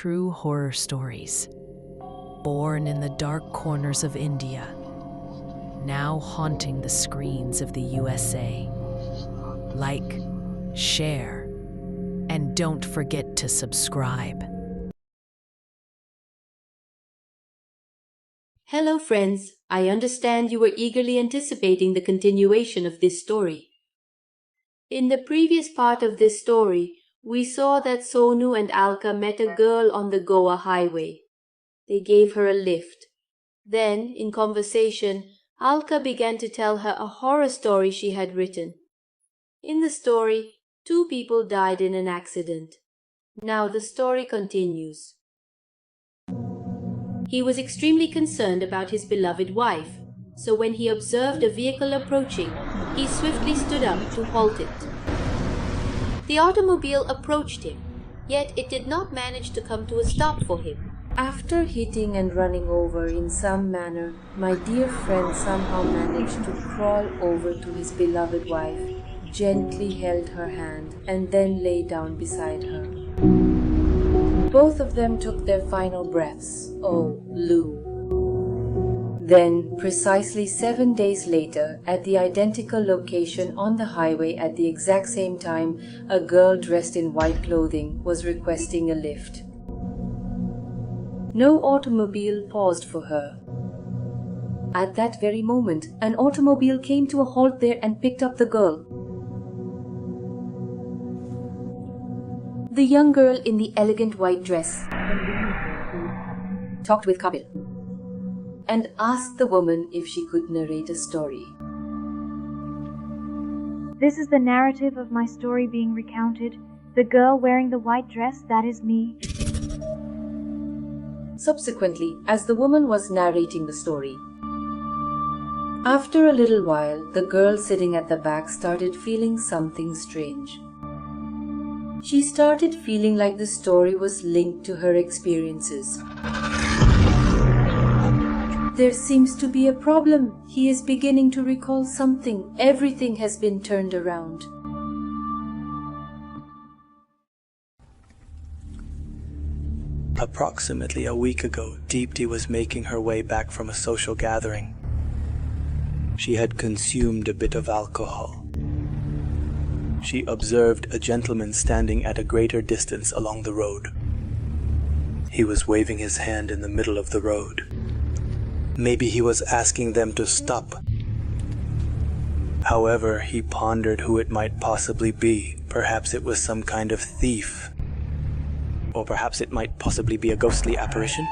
true horror stories, born in the dark corners of India, now haunting the screens of the USA. Like, share, and don't forget to subscribe. Hello friends, I understand you were eagerly anticipating the continuation of this story. In the previous part of this story, we saw that Sonu and Alka met a girl on the Goa highway. They gave her a lift. Then, in conversation, Alka began to tell her a horror story she had written. In the story, 2 people died in an accident. Now the story continues. He was extremely concerned about his beloved wife, so when he observed a vehicle approaching, he swiftly stood up to halt it. The automobile approached him, yet it did not manage to come to a stop for him. After hitting and running over in some manner, my dear friend somehow managed to crawl over to his beloved wife, gently held her hand, and then lay down beside her. Both of them took their final breaths. Oh, Lou. Then, precisely 7 days later, at the identical location on the highway at the exact same time, a girl dressed in white clothing was requesting a lift. No automobile paused for her. At that very moment, an automobile came to a halt there and picked up the girl. The young girl in the elegant white dress talked with Kapil and asked the woman if she could narrate a story. This is the narrative of my story being recounted. The girl wearing the white dress, that is me. Subsequently, as the woman was narrating the story, after a little while, the girl sitting at the back started feeling something strange. She started feeling like the story was linked to her experiences. There seems to be a problem. He is beginning to recall something. Everything has been turned around. Approximately a week ago, Deepti was making her way back from a social gathering. She had consumed a bit of alcohol. She observed a gentleman standing at a greater distance along the road. He was waving his hand in the middle of the road. Maybe he was asking them to stop. However, he pondered who it might possibly be. Perhaps it was some kind of thief. Or perhaps it might possibly be a ghostly apparition.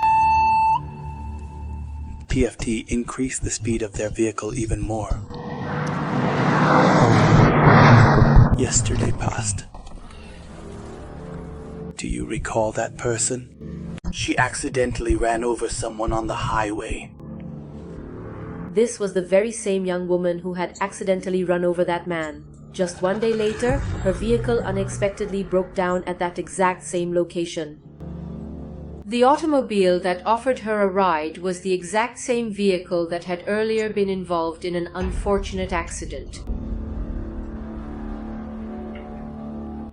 PFT increased the speed of their vehicle even more. Yesterday passed. Do you recall that person? She accidentally ran over someone on the highway. This was the very same young woman who had accidentally run over that man. Just 1 day later, her vehicle unexpectedly broke down at that exact same location. The automobile that offered her a ride was the exact same vehicle that had earlier been involved in an unfortunate accident.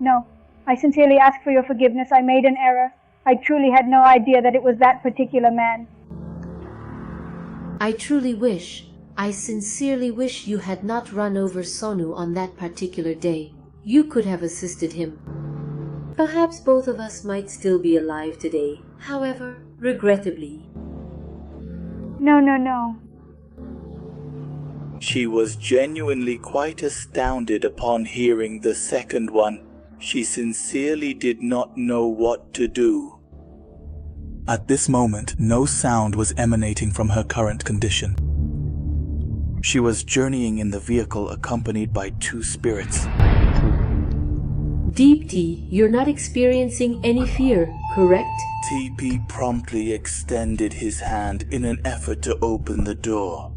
No, I sincerely ask for your forgiveness. I made an error. I truly had no idea that it was that particular man. I sincerely wish you had not run over Sonu on that particular day. You could have assisted him. Perhaps both of us might still be alive today. However, regrettably. No. She was genuinely quite astounded upon hearing the second one. She sincerely did not know what to do. At this moment, no sound was emanating from her current condition. She was journeying in the vehicle accompanied by 2 spirits. Deepti, you're not experiencing any fear, correct? TP promptly extended his hand in an effort to open the door.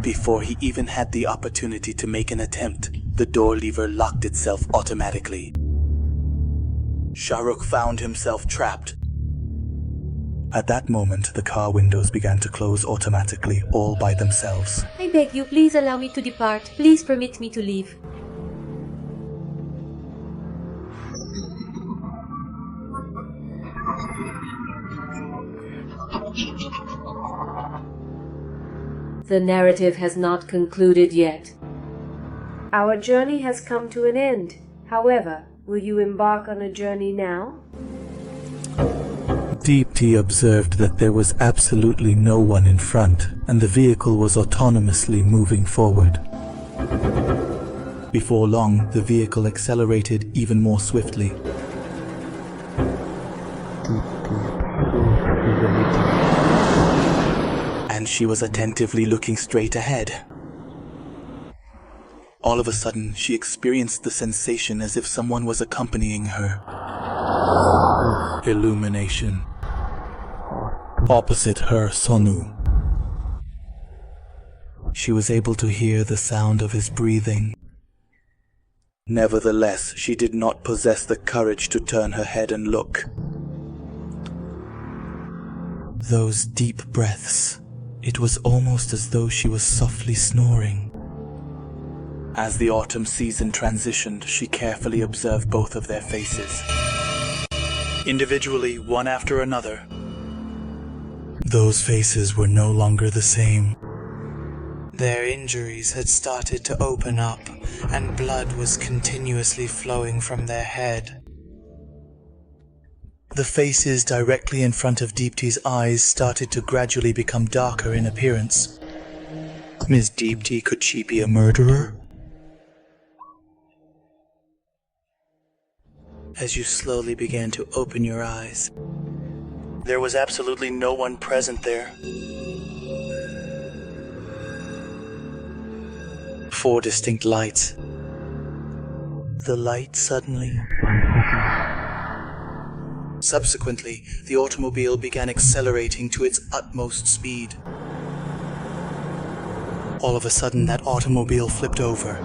Before he even had the opportunity to make an attempt, the door lever locked itself automatically. Shahrukh found himself trapped. At that moment, the car windows began to close automatically, all by themselves. I beg you, please allow me to depart. Please permit me to leave. The narrative has not concluded yet. Our journey has come to an end. However, will you embark on a journey now? Deepti observed that there was absolutely no one in front, and the vehicle was autonomously moving forward. Before long, the vehicle accelerated even more swiftly. And she was attentively looking straight ahead. All of a sudden, she experienced the sensation as if someone was accompanying her. Illumination. Opposite her, Sonu. She was able to hear the sound of his breathing. Nevertheless, she did not possess the courage to turn her head and look. Those deep breaths, it was almost as though she was softly snoring. As the autumn season transitioned, she carefully observed both of their faces. Individually, one after another. Those faces were no longer the same. Their injuries had started to open up, and blood was continuously flowing from their head. The faces directly in front of Deepti's eyes started to gradually become darker in appearance. Miss Deepti, could she be a murderer? As you slowly began to open your eyes, there was absolutely no one present there. 4 distinct lights. The light suddenly... Subsequently, the automobile began accelerating to its utmost speed. All of a sudden, that automobile flipped over.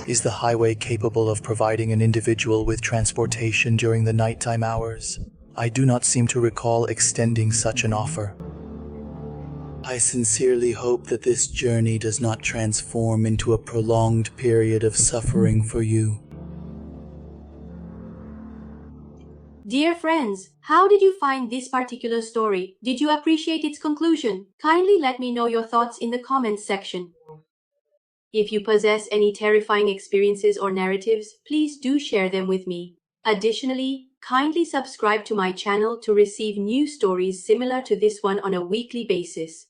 Is the highway capable of providing an individual with transportation during the nighttime hours? I do not seem to recall extending such an offer. I sincerely hope that this journey does not transform into a prolonged period of suffering for you. Dear friends, how did you find this particular story? Did you appreciate its conclusion? Kindly let me know your thoughts in the comments section. If you possess any terrifying experiences or narratives, please do share them with me. Additionally, kindly subscribe to my channel to receive new stories similar to this one on a weekly basis.